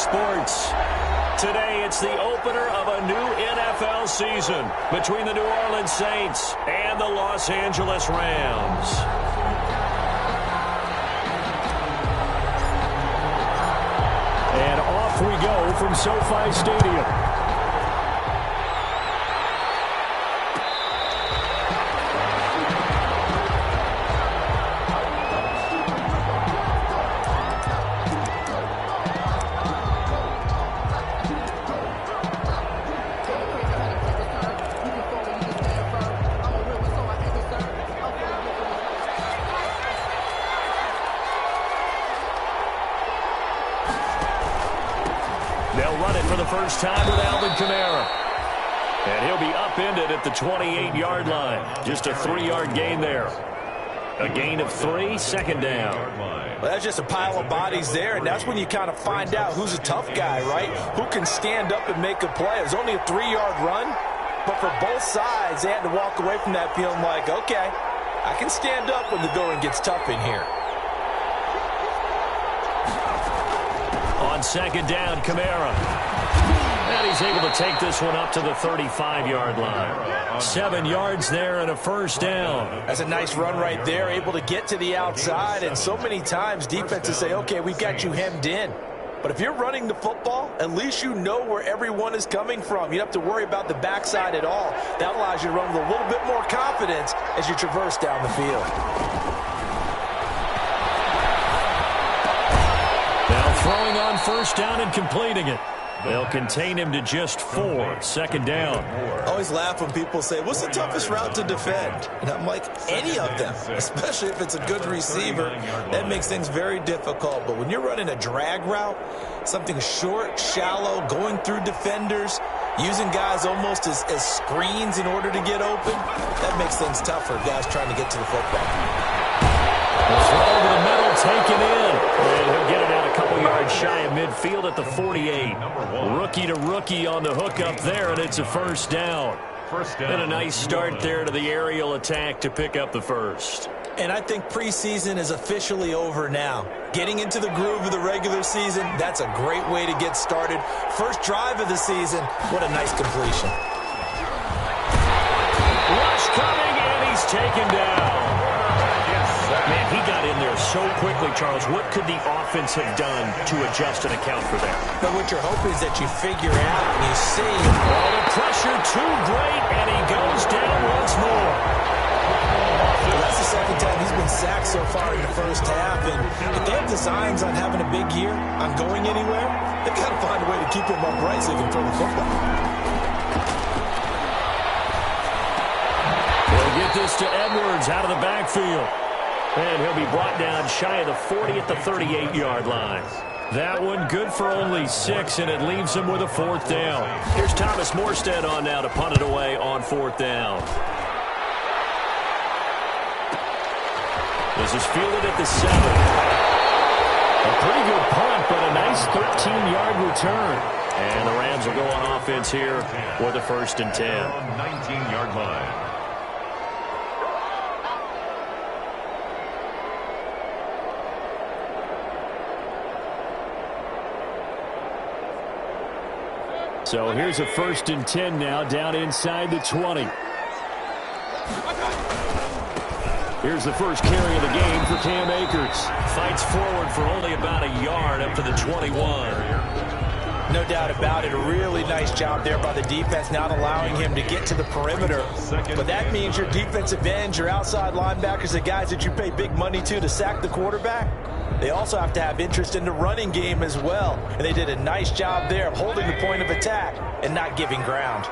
sports. Today, it's the opener of a new NFL season between the New Orleans Saints and the Los Angeles Rams. And off we go from SoFi Stadium. They'll run it for the first time with Alvin Kamara. And he'll be upended at the 28-yard line. Just a 3-yard gain there. A gain of 3, second down. Well, that's just a pile of bodies there, and that's when you kind of find out who's a tough guy, right? Who can stand up and make a play. It was only a 3-yard run, but for both sides, they had to walk away from that feeling like, okay, I can stand up when the going gets tough in here. On second down, Kamara. And he's able to take this one up to the 35-yard line. 7 yards there and a first down. That's a nice run right there, able to get to the outside. And so many times defenses say, okay, we've got you hemmed in. But if you're running the football, at least you know where everyone is coming from. You don't have to worry about the backside at all. That allows you to run with a little bit more confidence as you traverse down the field. Throwing on first down and completing it. They'll contain him to just 4, second down. I always laugh when people say, what's the toughest route to defend? And I'm like, any of them, especially if it's a good receiver. That makes things very difficult. But when you're running a drag route, something short, shallow, going through defenders, using guys almost as screens in order to get open, that makes things tougher, guys trying to get to the football. The throw over the middle, taken in. And he'll get it out a couple yards shy of midfield at the 48. Rookie to rookie on the hook up there, and it's a first down. And a nice start there to the aerial attack to pick up the first. And I think preseason is officially over now. Getting into the groove of the regular season, that's a great way to get started. First drive of the season, what a nice completion. Rush coming, and he's taken down. Man, he got in there so quickly, Charles. What could the offense have done to adjust and account for that? But what you're hoping is that you figure out and you see. Oh, the pressure too great, and he goes down once more. Well, that's the second time he's been sacked so far in the first half. And if they have designs on having a big year, on going anywhere, they've got to find a way to keep him upright so he can throw the football. They'll get this to Edwards out of the backfield. And he'll be brought down shy of the 40 at the 38-yard line. That one good for only 6, and it leaves him with a fourth down. Here's Thomas Morstead on now to punt it away on fourth down. This is fielded at the 7. A pretty good punt, but a nice 13-yard return. And the Rams will go on offense here for the first and 10. 19-yard line. So here's a first and 10 now, down inside the 20. Here's the first carry of the game for Cam Akers. Fights forward for only about a yard up to the 21. No doubt about it. A really nice job there by the defense, not allowing him to get to the perimeter. But that means your defensive ends, your outside linebackers, the guys that you pay big money to sack the quarterback, they also have to have interest in the running game as well. And they did a nice job there of holding the point of attack and not giving ground.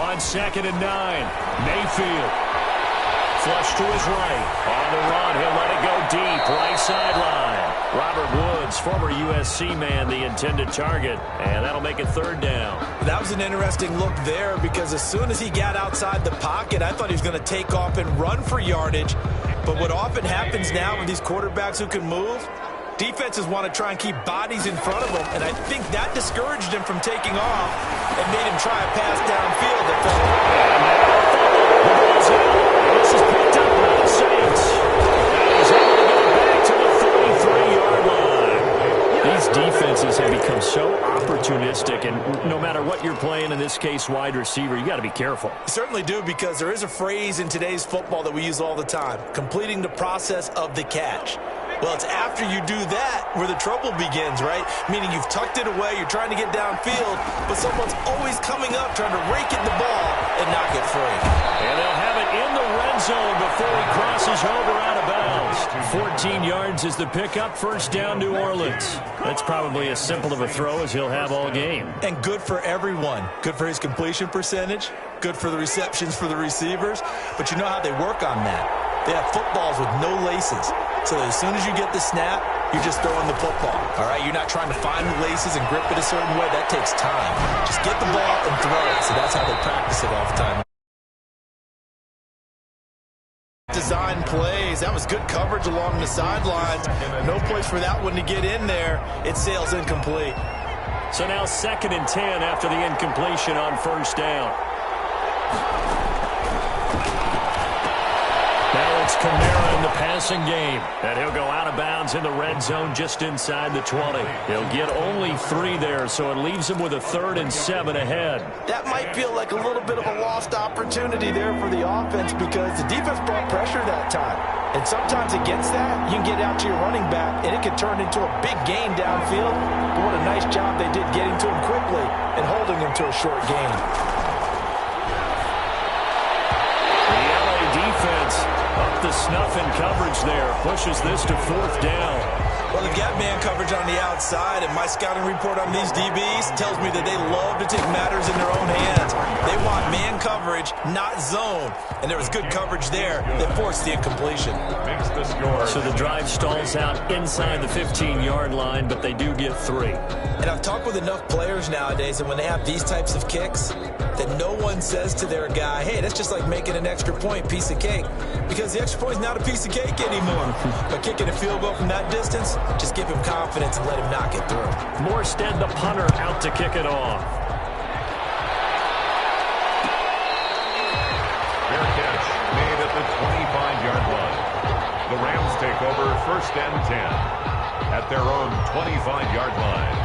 On second and 9, Mayfield. Flush to his right. On the run, he'll let it go deep. Right sideline. Robert Woods, former USC man, the intended target. And that'll make it third down. That was an interesting look there because as soon as he got outside the pocket, I thought he was going to take off and run for yardage. But what often happens now with these quarterbacks who can move, defenses want to try and keep bodies in front of them. And I think that discouraged him from taking off and made him try a pass downfield that fell. This is picked up by the Saints. And he's able to get back to the 33-yard line. defenses have become so opportunistic, and no matter what you're playing, in this case wide receiver, you got to be careful. You certainly do, because there is a phrase in today's football that we use all the time: completing the process of the catch. Well, it's after you do that where the trouble begins, right? Meaning you've tucked it away, you're trying to get downfield, but someone's always coming up trying to rake in the ball and knock it free. And they'll have it in the red zone before he crosses over out of bounds. 14 yards is the pickup. First down, New Orleans. That's probably as simple of a throw as he'll have all game. And good for everyone. Good for his completion percentage. Good for the receptions for the receivers. But you know how they work on that. They have footballs with no laces. So that as soon as you get the snap, you're just throwing the football. All right, you're not trying to find the laces and grip it a certain way. That takes time. Just get the ball and throw it. So that's how they practice it all the time. Design plays. That was good coverage along the sidelines. No place for that one to get in there. It sails incomplete. So now 2nd and 10 after the incompletion on first down. Now it's Kamara in the passing game. And he'll go out of bounds in the red zone just inside the 20. He'll get only 3 there, so it leaves him with a 3rd and 7 ahead. That might feel like a little bit of a lost opportunity there for the offense, because the defense brought pressure that time. And sometimes against that, you can get out to your running back, and it can turn into a big gain downfield. But what a nice job they did getting to him quickly and holding him to a short gain. The LA defense up the snuff in coverage there. Pushes this to 4th down. Well, they've got man coverage on the outside, and my scouting report on these DBs tells me that they love to take matters in their own hands. They want man coverage, not zone. And there was good coverage there that forced the incompletion. So the drive stalls out inside the 15-yard line, but they do get 3. And I've talked with enough players nowadays, and when they have these types of kicks, that no one says to their guy, hey, that's just like making an extra point, piece of cake. Because the extra point is not a piece of cake anymore. But kicking a field goal from that distance, just give him confidence and let him knock it through. Morstead, the punter, out to kick it off. Fair catch made at the 25-yard line. The Rams take over 1st and 10 at their own 25-yard line.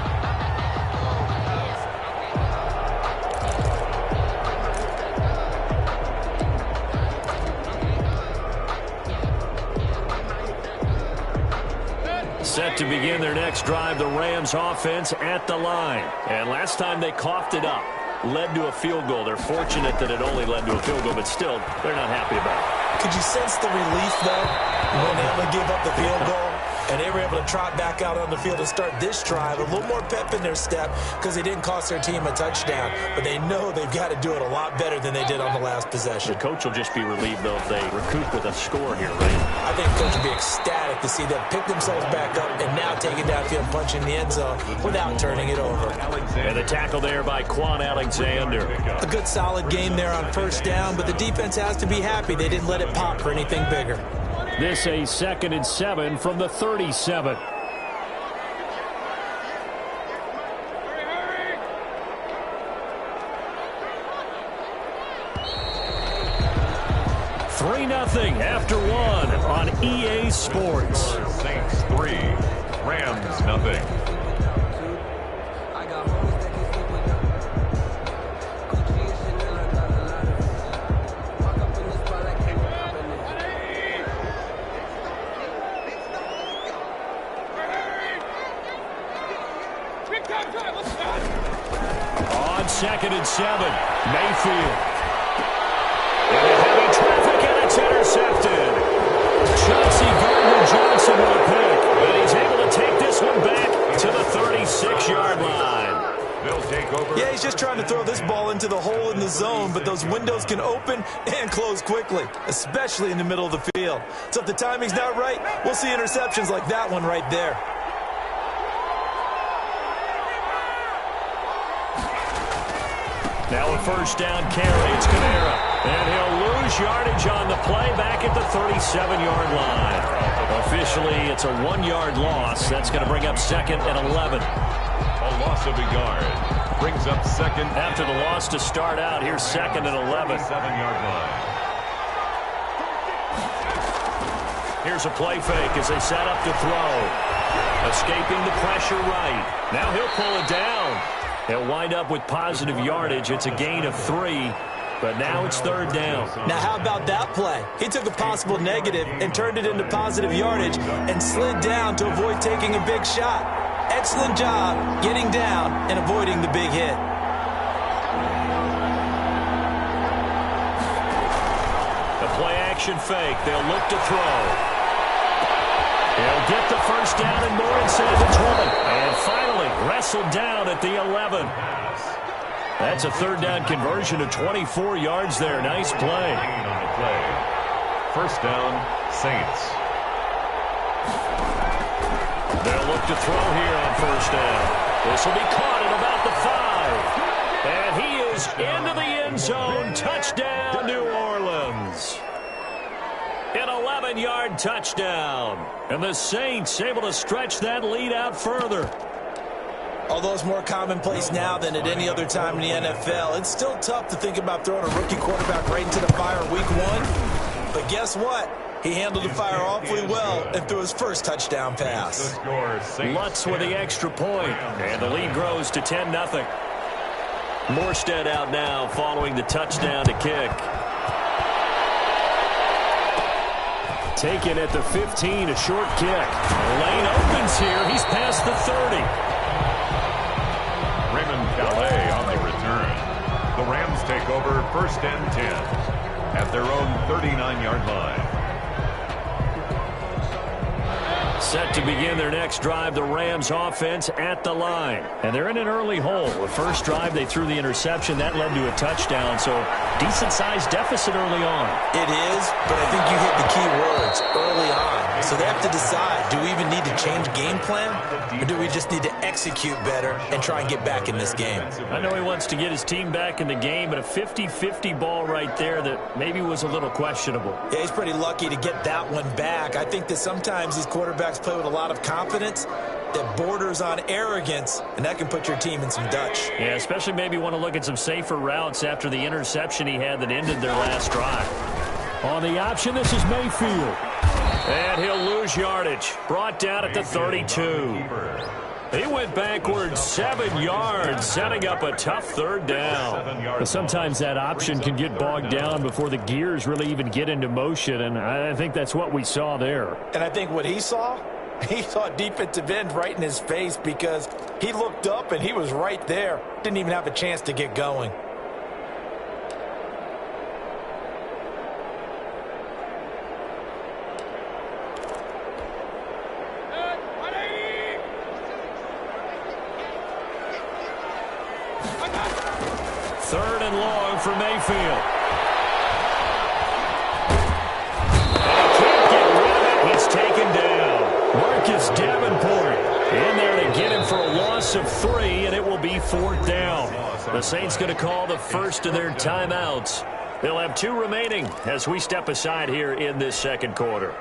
Set to begin their next drive, the Rams offense at the line. And last time they coughed it up, led to a field goal. They're fortunate that it only led to a field goal, but still, they're not happy about it. Could you sense the relief, though, when they only gave up the field goal? And they were able to trot back out on the field to start this drive. A little more pep in their step because they didn't cost their team a touchdown. But they know they've got to do it a lot better than they did on the last possession. The coach will just be relieved, though, if they recoup with a score here, right? I think the coach will be ecstatic to see them pick themselves back up and now take it downfield and punch in the end zone without turning it over. And the tackle there by Quan Alexander. A good solid game there on first down, but the defense has to be happy they didn't let it pop for anything bigger. This a 2nd and 7 from the 37. Three 0 after 1 on EA Sports. Saints 3, Rams 0. On 2nd and 7, Mayfield. Into heavy traffic, and it's intercepted. Chauncey Gardner-Johnson with a pick, and he's able to take this one back to the 36-yard line. They'll take over. Yeah, he's just trying to throw this ball into the hole in the zone, but those windows can open and close quickly, especially in the middle of the field. So if the timing's not right, we'll see interceptions like that one right there. Now a first down carry, it's Kamara. And he'll lose yardage on the play back at the 37-yard line. Officially, it's a 1-yard loss. That's going to bring up 2nd and 11. A loss of a yard brings up 2nd. After the loss to start out, here's 2nd and 11. 7-yard line. Here's a play fake as they set up to throw. Escaping the pressure right. Now he'll pull it down. He'll wind up with positive yardage. It's a gain of 3, but now it's 3rd down. Now how about that play? He took a possible negative and turned it into positive yardage and slid down to avoid taking a big shot. Excellent job getting down and avoiding the big hit. The play-action fake. They'll look to throw. He'll get the first down and more inside the 20. And finally wrestled down at the 11. That's a 3rd down conversion of 24 yards there. Nice play. On the play. First down, Saints. They'll look to throw here on first down. This will be caught at about the 5. And he is into the end zone. Touchdown, New Orleans. An 11-yard touchdown. And the Saints able to stretch that lead out further. Although it's more commonplace now than at any other time in the NFL, it's still tough to think about throwing a rookie quarterback right into the fire week 1. But guess what? He handled the fire awfully well and threw his first touchdown pass. Lutz with the extra point, and the lead grows to 10-0. Morstead out now following the touchdown to kick. Taken at the 15, a short kick. Lane opens here. He's past the 30. Raymond Calais on the return. The Rams take over 1st and 10 at their own 39-yard line. Set to begin their next drive, the Rams offense at the line. And they're in an early hole. The first drive, they threw the interception. That led to a touchdown, so decent-sized deficit early on. It is, but I think you hit the key words, early on. So they have to decide, do we even need to change game plan, or do we just need to execute better and try and get back in this game? I know he wants to get his team back in the game, but a 50-50 ball right there that maybe was a little questionable. Yeah, he's pretty lucky to get that one back. I think that sometimes these quarterbacks play with a lot of confidence that borders on arrogance, and that can put your team in some Dutch. Yeah, especially maybe want to look at some safer routes after the interception he had that ended their last drive. On the option, this is Mayfield. And he'll lose yardage. Brought down at the 32. He went backwards 7 yards, setting up a tough 3rd down. But sometimes that option can get bogged down before the gears really even get into motion, and I think that's what we saw there. And I think what he saw defensive end right in his face, because he looked up and he was right there. Didn't even have a chance to get going. Third and long for Mayfield. He's taken down. Marcus Davenport in there to get him for a loss of 3, and it will be 4th down. The Saints going to call the first of their timeouts. They'll have 2 remaining as we step aside here in this second quarter.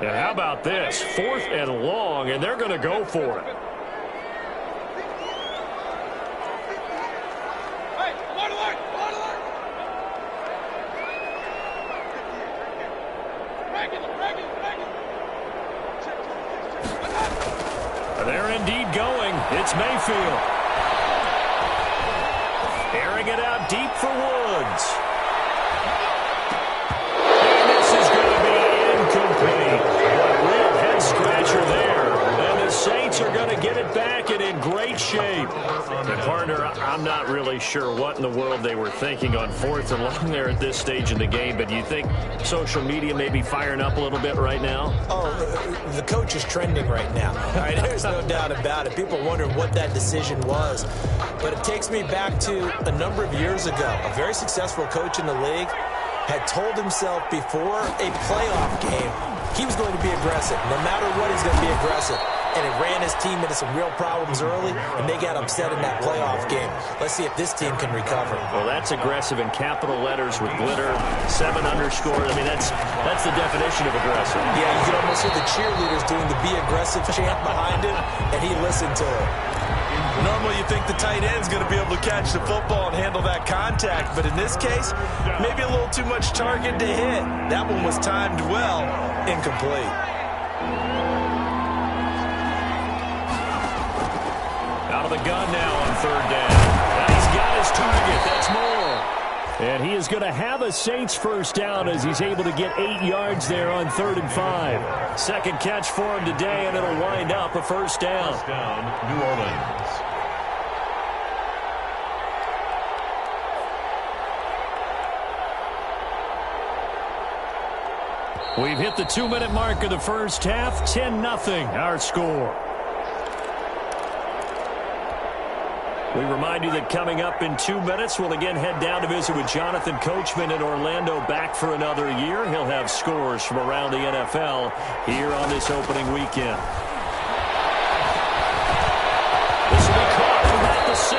And how about this? 4th and long, and they're going to go for it. lead going. It's Mayfield. Airing it out deep for Woods. And this is going to be incomplete. A real head-scratcher there. And the Saints are going to get it back and in great shape. And partner, I'm not really sure what in the world they were thinking on 4th and long there at this stage in the game, but do you think social media may be firing up a little bit right now? Oh, the coach is trending right now. All right, there's no doubt about it. People wondering what that decision was. But it takes me back to a number of years ago. A very successful coach in the league had told himself before a playoff game he was going to be aggressive. No matter what, he's going to be aggressive. And it ran his team into some real problems early, and they got upset in that playoff game. Let's see if this team can recover. Well, that's aggressive in capital letters with glitter, 7 underscores. I mean, that's the definition of aggressive. Yeah, you can almost hear the cheerleaders doing the be aggressive chant behind him, and he listened to it. Normally you think the tight end's going to be able to catch the football and handle that contact, but in this case, maybe a little too much target to hit. That one was timed well, incomplete. Out of the gun now on 3rd down. And he's got his target. That's more. And he is going to have a Saints first down as he's able to get 8 yards there on 3rd and 5. Second catch for him today, and it'll wind up a first down. First down, New Orleans. We've hit the 2-minute mark of the first half. 10-0 our score. We remind you that coming up in 2 minutes, we'll again head down to visit with Jonathan Coachman in Orlando, back for another year. He'll have scores from around the NFL here on this opening weekend. This will be caught from about the 6.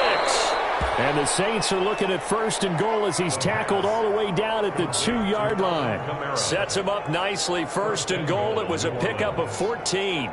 And the Saints are looking at 1st and goal as he's tackled all the way down at the 2-yard line. Sets him up nicely. 1st and goal. It was a pickup of 14.